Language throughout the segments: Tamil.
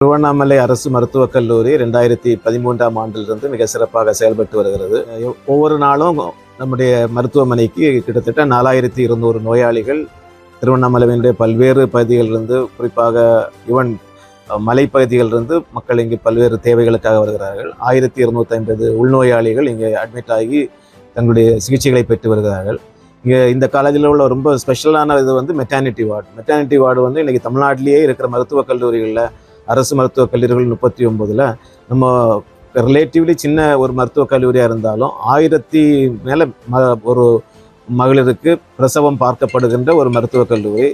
திருவண்ணாமலை அரசு மருத்துவக் கல்லூரி 2013ஆம் ஆண்டிலிருந்து மிக சிறப்பாக செயல்பட்டு வருகிறது. ஒவ்வொரு நாளும் நம்முடைய மருத்துவமனைக்கு கிட்டத்தட்ட 4200 நோயாளிகள் திருவண்ணாமலையினுடைய பல்வேறு பகுதிகளிலிருந்து, குறிப்பாக ஈவன் மலைப்பகுதிகளிலிருந்து மக்கள் இங்கு பல்வேறு தேவைகளுக்காக வருகிறார்கள். 1250 உள்நோயாளிகள் இங்கே அட்மிட் ஆகி தங்களுடைய சிகிச்சைகளை பெற்று வருகிறார்கள். இங்கே இந்த காலேஜில் உள்ள ரொம்ப ஸ்பெஷலான இது மெட்டர்னிட்டி வார்டு இன்றைக்கி தமிழ்நாட்டிலேயே இருக்கிற மருத்துவக் கல்லூரிகளில், அரசு மருத்துவக் கல்லூரிகள் 39ல் நம்ம ரிலேட்டிவ்லி சின்ன ஒரு மருத்துவக் கல்லூரியாக இருந்தாலும் 1000 மேலே ஒரு மகளிருக்கு பிரசவம் பார்க்கப்படுகின்ற ஒரு மருத்துவக் கல்லூரி.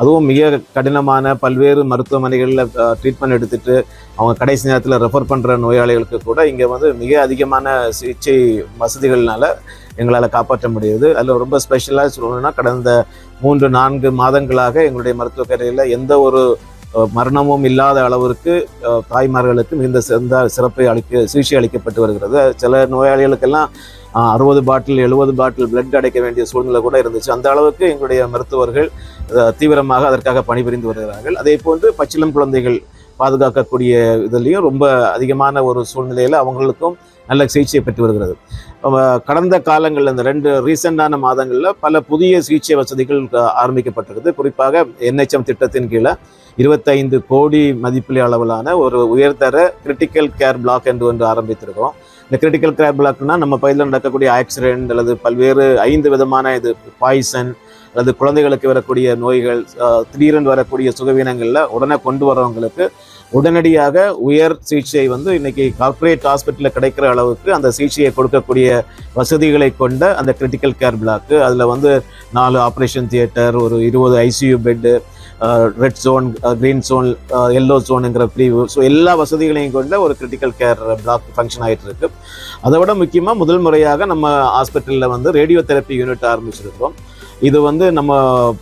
அதுவும் மிக கடினமான பல்வேறு மருத்துவமனைகளில் ட்ரீட்மெண்ட் எடுத்துகிட்டு அவங்க கடைசி நேரத்தில் ரெஃபர் பண்ணுற நோயாளிகளுக்கு கூட இங்கே மிக அதிகமான சிகிச்சை வசதிகள்னால எங்களால் காப்பாற்ற முடியுது. அதில் ரொம்ப ஸ்பெஷலாக சொல்லணும்னா, கடந்த 3-4 மாதங்களாக எங்களுடைய மருத்துவக் கல்லூரியில் எந்த ஒரு மரணமும் இல்லாத அளவிற்கு தாய்மார்களுக்கு மிகுந்த சிறப்பை சிகிச்சை அளிக்கப்பட்டு வருகிறது. சில நோயாளிகளுக்கெல்லாம் 60 பாட்டில் 70 பாட்டில் பிளட் அடைக்க வேண்டிய சூழ்நிலை கூட இருந்துச்சு. அந்த அளவுக்கு எங்களுடைய மருத்துவர்கள் தீவிரமாக அதற்காக பணிபுரிந்து வருகிறார்கள். அதே போன்று பச்சிளம் குழந்தைகள் பாதுகாக்கக்கூடிய இதுலேயும் ரொம்ப அதிகமான ஒரு சூழ்நிலையில் அவங்களுக்கும் நல்ல சிகிச்சை பெற்று வருகிறது. கடந்த காலங்களில் இந்த 2 ரீசெண்டான மாதங்களில் பல புதிய சிகிச்சை வசதிகள் ஆரம்பிக்கப்பட்டிருக்குது. குறிப்பாக NHM திட்டத்தின் கீழே 25 கோடி மதிப்பில் அளவிலான ஒரு உயர்தர கிரிட்டிக்கல் கேர் பிளாக் என்று ஒன்று ஆரம்பித்திருக்கோம். இந்த கிரிட்டிக்கல் கேர் பிளாக்னா நம்ம பகுதியில் நடக்கக்கூடிய ஆக்சிடென்ட் அல்லது பல்வேறு 5 விதமான பாய்சன் அல்லது குழந்தைகளுக்கு வரக்கூடிய நோய்கள், திடீரென்று வரக்கூடிய சுகவீனங்களில் உடனே கொண்டு வரவங்களுக்கு உடனடியாக உயர் சிகிச்சை இன்னைக்கு கார்ப்பரேட் ஹாஸ்பிட்டலில் கிடைக்கிற அளவுக்கு அந்த சிகிச்சையை கொடுக்கக்கூடிய வசதிகளை கொண்ட அந்த கிரிட்டிக்கல் கேர் பிளாக்கு. அதில் 4 ஆப்ரேஷன் தியேட்டர், ஒரு 20 ICU bed, red zone, green zone, yellow ஜோனுங்கிற பிரிவு, ஸோ எல்லா வசதிகளையும் கொண்ட ஒரு கிரிட்டிக்கல் கேர் பிளாக் ஃபங்க்ஷன் ஆகிட்டு இருக்கு. அதை விட முக்கியமாக முதல் முறையாக நம்ம ஹாஸ்பிட்டலில் ரேடியோ தெரப்பி யூனிட் ஆரம்பிச்சிருக்கோம். இது நம்ம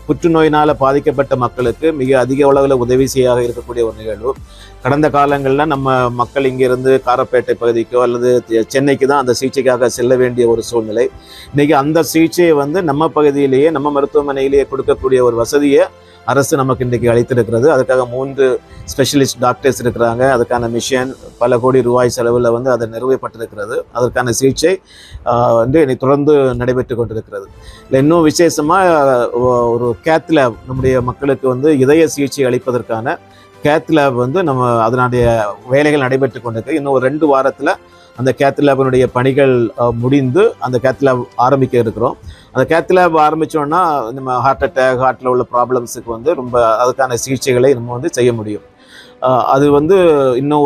புற்றுநோயினால் பாதிக்கப்பட்ட மக்களுக்கு மிக அதிக அளவில் உதவி செய்யாக இருக்கக்கூடிய ஒரு நிகழ்வு. கடந்த காலங்களில் நம்ம மக்கள் இங்கிருந்து காரப்பேட்டை பகுதிக்கோ அல்லது சென்னைக்கு தான் அந்த சிகிச்சைக்காக செல்ல வேண்டிய ஒரு சூழ்நிலை. இன்றைக்கி அந்த சிகிச்சையை நம்ம பகுதியிலேயே, நம்ம மருத்துவமனையிலேயே கொடுக்கக்கூடிய ஒரு வசதியை அரசு நமக்கு இன்றைக்கி அளித்திருக்கிறது. அதுக்காக 3 ஸ்பெஷலிஸ்ட் டாக்டர்ஸ் இருக்கிறாங்க. அதுக்கான மிஷன் பல கோடி ரூபாய் செலவில் அதை நிறுவப்பட்டிருக்கிறது. அதற்கான சிகிச்சை தொடர்ந்து நடைபெற்று கொண்டிருக்கிறது. இல்லை, இன்னும் விசேஷமாக ஒரு கேத் லேப், நம்முடைய மக்களுக்கு இதய சிகிச்சை அளிப்பதற்கான கேத் லேப் நம்ம அதனுடைய வேலைகள் நடைபெற்று கொண்டிருக்கு. இன்னும் ஒரு 2 வாரத்தில் அந்த கேத் லேபினுடைய பணிகள் முடிந்து அந்த கேத் லேப் ஆரம்பிக்க இருக்கிறோம். அந்த கேத் லேப் ஆரம்பித்தோன்னா நம்ம ஹார்ட் அட்டாக், ஹார்ட்டில் உள்ள ப்ராப்ளம்ஸுக்கு ரொம்ப அதுக்கான சிகிச்சைகளை நம்ம செய்ய முடியும். அது இன்னும்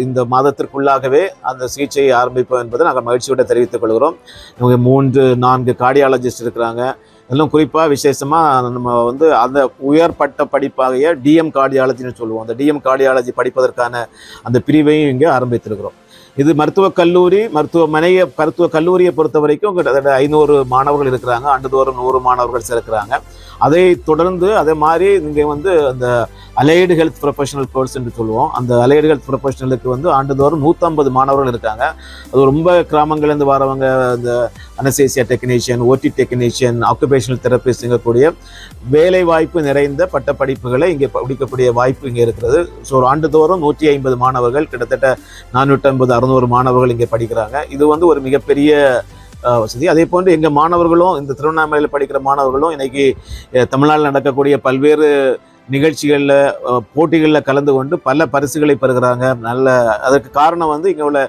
இந்த மாதத்திற்குள்ளாகவே அந்த சிகிச்சையை ஆரம்பிப்போம் என்பதை நாங்கள் மகிழ்ச்சியோடு தெரிவித்துக் கொள்கிறோம். நமக்கு 3-4 கார்டியாலஜிஸ்ட் இருக்கிறாங்க. இதெல்லாம் குறிப்பாக விசேஷமாக நம்ம அந்த உயர்பட்ட படிப்பாகிய DM கார்டியாலஜின்னு சொல்லுவோம். அந்த DM கார்டியாலஜி படிப்பதற்கான அந்த பிரிவையும் இங்கே ஆரம்பித்திருக்கிறோம். இது மருத்துவக் கல்லூரியை பொறுத்த வரைக்கும் கிட்டத்தட்ட 500 மாணவர்கள் இருக்கிறாங்க. ஆண்டுதோறும் 100 மாணவர்கள் சேர்க்கிறாங்க. அதை தொடர்ந்து அதே மாதிரி இங்கே அந்த அலைடு ஹெல்த் ப்ரொஃபஷனல் கோர்ஸ் என்று சொல்லுவோம். அந்த அலைடு ஹெல்த் ப்ரொஃபஷனலுக்கு ஆண்டுதோறும் 150 மாணவர்கள் இருக்காங்க. அது ரொம்ப கிராமங்கள்லேருந்து வரவங்க, இந்த அனசேசியா டெக்னீஷியன், OT டெக்னீஷியன், ஆக்குபேஷனல் தெரபிஸ்ட்ங்கக்கூடிய வேலை வாய்ப்பு நிறைந்த பட்ட படிப்புகளை இங்கே படிக்கக்கூடிய வாய்ப்பு இங்கே இருக்கிறது. ஸோ ஒரு ஆண்டுதோறும் 150 மாணவர்கள், கிட்டத்தட்ட 450-600 மாணவர்கள் இங்கே படிக்கிறாங்க. இது ஒரு மிகப்பெரிய வசதி. அதே போன்று எங்கள் மாணவர்களும், இந்த திருவண்ணாமலையில் படிக்கிற மாணவர்களும் இன்னைக்கு தமிழ்நாட்டில் நடக்கக்கூடிய பல்வேறு நிகழ்ச்சிகளில், போட்டிகளில் கலந்து கொண்டு பல பரிசுகளை பெறுகிறாங்க. அதற்கு காரணம் இங்கே உள்ள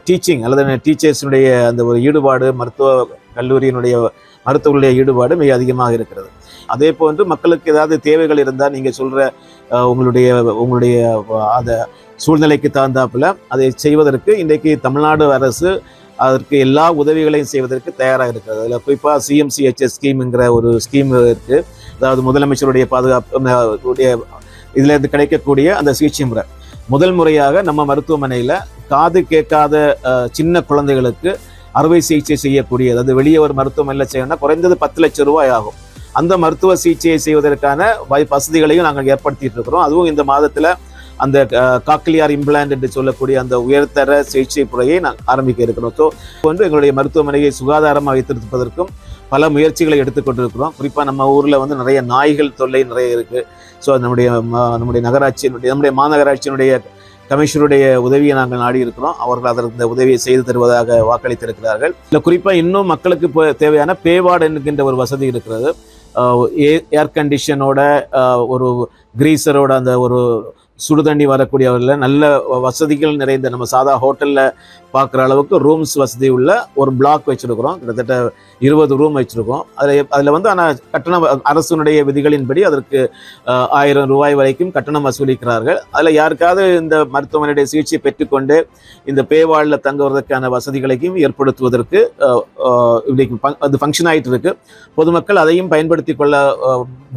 டீச்சிங் அல்லது டீச்சர்ஸுடைய அந்த ஒரு ஈடுபாடு, மருத்துவர்களுடைய ஈடுபாடு மிக அதிகமாக இருக்கிறது. அதே போன்று மக்களுக்கு ஏதாவது தேவைகள் இருந்தால் நீங்கள் சொல்கிற உங்களுடைய அந்த சூழ்நிலைக்கு தகுந்தாப்பில் அதை செய்வதற்கு இன்றைக்கு தமிழ்நாடு அரசு அதற்கு எல்லா உதவிகளையும் செய்வதற்கு தயாராக இருக்கிறது. அதில் குறிப்பாக CMCHS ஸ்கீம்ங்கிற ஒரு ஸ்கீம் இருக்குது. அதாவது முதலமைச்சருடைய பாதுகாப்பு இதில் கிடைக்கக்கூடிய அந்த சிகிச்சை முறை. முதல் முறையாக நம்ம மருத்துவமனையில் காது கேட்காத சின்ன குழந்தைகளுக்கு அறுவை சிகிச்சை செய்யக்கூடிய, அதாவது வெளியே ஒரு மருத்துவமனையில் செய்யணும்னா குறைந்தது 10 லட்சம் ரூபாய் ஆகும். அந்த மருத்துவ சிகிச்சையை செய்வதற்கான வசதிகளையும் நாங்கள் ஏற்படுத்திட்டு இருக்கிறோம். அதுவும் இந்த மாதத்தில் அந்த காக்லியார் இம்ப்ளான்ட் என்று சொல்லக்கூடிய அந்த உயர்தர சிகிச்சை முறையை நாங்கள் ஆரம்பிக்க இருக்கிறோம். ஸோ எங்களுடைய மருத்துவமனையை சுகாதாரமாக வைத்திருப்பதற்கும் பல முயற்சிகளை எடுத்துக்கொண்டிருக்கிறோம். குறிப்பாக நம்ம ஊரில் வந்து நிறைய நாய்கள் தொல்லை நிறைய இருக்குது. ஸோ நம்முடைய நகராட்சியினுடைய நம்முடைய மாநகராட்சியினுடைய கமிஷனருடைய உதவியை நாங்கள் நாடி இருக்கிறோம். அவர்கள் அதற்கு உதவியை செய்து தருவதாக வாக்களித்திருக்கிறார்கள். இல்லை, குறிப்பாக இன்னும் மக்களுக்கு இப்போ தேவையான பேவார்டு என்கின்ற ஒரு வசதி இருக்கிறது. ஏர் கண்டிஷனோட ஒரு கிரீசரோட அந்த ஒரு சுடுதண்ணி வரக்கூடியவர்கள் நல்ல வசதிகள் நிறைந்த நம்ம சாதா ஹோட்டலில் பார்க்குற அளவுக்கு ரூம்ஸ் வசதி உள்ள ஒரு பிளாக் வச்சுருக்கிறோம். கிட்டத்தட்ட 20 ரூம் வச்சுருக்கோம். அதில் வந்து ஆனால் கட்டணம் அரசுனுடைய விதிகளின்படி அதற்கு 1000 ரூபாய் வரைக்கும் கட்டணம் வசூலிக்கிறார்கள். அதில் யாருக்காவது இந்த மருத்துவமனையுடைய சிகிச்சை பெற்றுக்கொண்டு இந்த பேவாழ்வில் தங்குவதற்கான வசதிகளையும் ஏற்படுத்துவதற்கு அது ஃபங்க்ஷன் ஆகிட்டு இருக்கு. பொதுமக்கள் அதையும் பயன்படுத்தி கொள்ள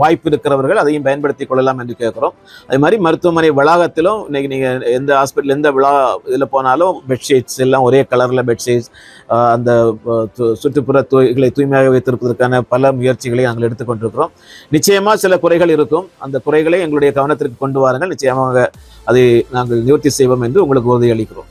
வாய்ப்பு இருக்கிறவர்கள் அதையும் பயன்படுத்தி கொள்ளலாம் என்று கேட்குறோம். அதே மாதிரி மருத்துவமனை வளாகத்திலும் இன்னைக்கு நீங்கள் எந்த ஹாஸ்பிட்டல் எந்த இதில் போனாலும் பெட்ஷீட்ஸ் எல்லாம் ஒரே கலரில் பெட்ஷீட்ஸ், அந்த சுற்றுப்புற தூய்மையாக வைத்திருப்பதற்கான பல முயற்சிகளை நாங்கள் எடுத்துக்கொண்டிருக்கிறோம். நிச்சயமாக சில குறைகள் இருக்கும். அந்த குறைகளை எங்களுடைய கவனத்திற்கு கொண்டு வாருங்கள். நிச்சயமாக அதை நாங்கள் நிவர்த்தி செய்வோம் என்று உங்களுக்கு உறுதியளிக்கிறோம்.